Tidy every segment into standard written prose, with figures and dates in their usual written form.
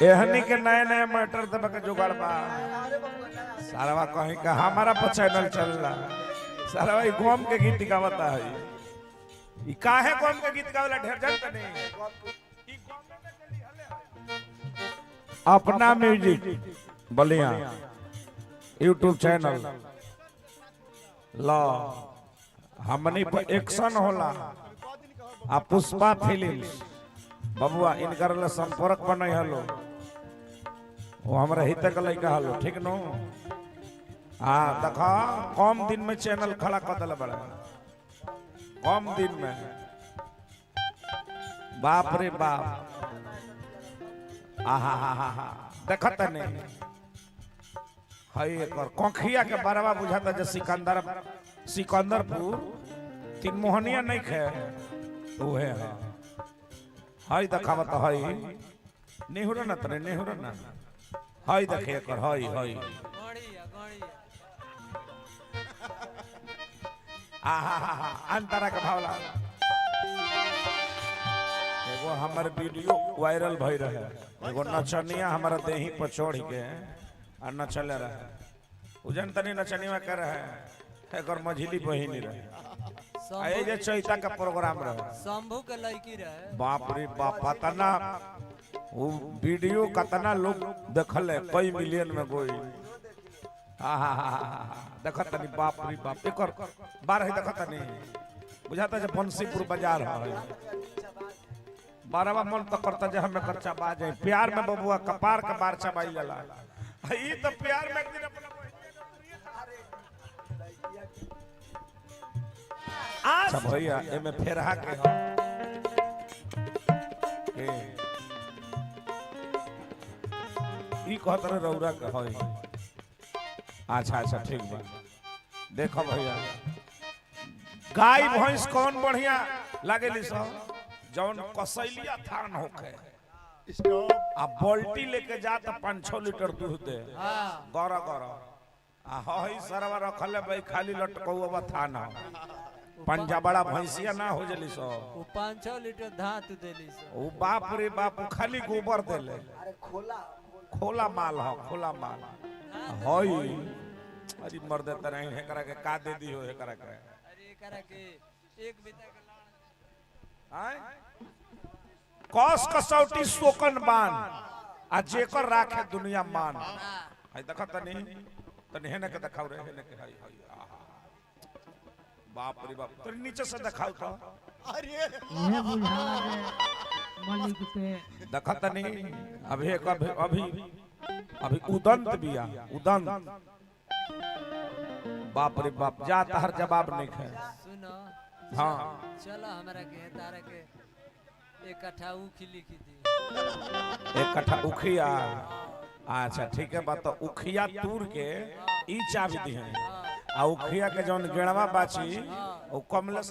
एहनी के नए नए मैटर तब के जुगाड़ बा सारा कहीं का हमारा पर चैनल चल रहा सारा भाई गोम के गीत गावता है ई काहे गोम के गीत गावला ढेर जनता नहीं ई गोम में चली हले अपना म्यूजिक बलिया यूट्यूब चैनल ला हमनी पर एक्शन होला आ पुष्पा फिल्म्स बबुआ इनकर ले संपर्क बनै हलो वो हमरा हित के लइका हलो ठीक नो हां देखा कम दिन में चैनल खड़ा कर देले बड़ा कम दिन में बाप रे बाप आहा हा हा हा देखत नहीं हई एकर कोखिया के बरवा बुझाता जे सिकंदरपुर तीन मोहनिया नहीं खे ओहे हां हई देखावत हई नेहुर न तने नेहुर न हई देखे कर हई हई आहा हा हा अंतरा के भावला एगो हमर वीडियो वायरल भई रहे एगो नचनिया हमरा देही पर चढ़ के आ नचले रहे उजन तनी नचनिया कर रहे एकर मझिली बहिनी रहे आए जे चैता का प्रोग्राम रहे शंभू के लड़की रहे बाप रे बाप पतना वो वीडियो कतना लोग देखले कई मिलियन में कोई आहा देखत तनी बाप रे बाप एकर बार है देखत तनी बुझाता जे बंसीपुर बाजार है बारवा मन तो करता जे हमें खर्चा बा जाए प्यार में बबुआ कपार के बार चबाई जाला ई तो प्यार में एक दिन अपना आज भैया एमे फेरहा के ई कहत रे रौरा के होई अच्छा अच्छा ठीक बा देखो भैया गाय भैंस कौन बढ़िया लागेली सब जौन कसैलिया थान होखे आ बाल्टी लेके जा त 5-6 लीटर दूध दे गरा गरा आ हई सरवा रखले भाई खाली लटकौवा थान पंजा बड़ा भैंसिया ना हो जली सो वो 5-6 लीटर धात देली सो ओ बाप रे बाप खाली गोबर देले अरे खोला माल हो खोला माल हई अरे मर्द तरह है करा के का दे दी हो है करा के अरे करा के एक बिता के लाड़ आय कस कसौटी सोकन बान आ जेकर राखे दुनिया मान हई देखत तनी तनी हेने के देखाव रे हेने के हई हई बाप रे बाप तनी नीचे से देखाव तो अरे ये बुझाला रे मलिक पे देखत तनी अभी एक अभी अभी उदंत बिया उदंत बाप रे बाप जा तहर जवाब नहीं खे सुनो हां चलो हमरा के तारा के एक कट्ठा उखी लिखी दी एक कट्ठा उखिया अच्छा ठीक है बात तो उखिया तूर के ई चाबी दी है आ उखिया के जौन गेणवा बाची ओ कमले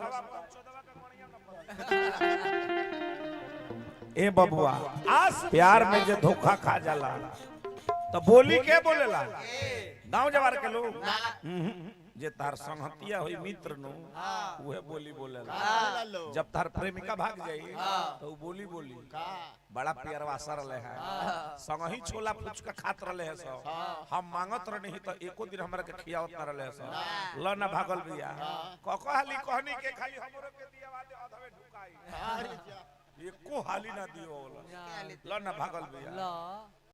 ए बबुआ प्यार में जे धोखा खा जाला तो बोली के बोलेला गांव जवार के लोग जे तार संगतिया होई मित्र नु उहे बोली बोलेला जब तार प्रेमिका भाग जाई तो बोली बोली बड़ा प्यार वासा रहे है संगही छोला फुचका खात रहे है सब हम मांगत रही तो एको दिन हमरा के खियावत न रहे सब ल न भागल बिया ककहाली कहनी के खाली हमरो के दियावा दे अधवे ढुकाई एको हाली ना दियो ल न भागल बिया ला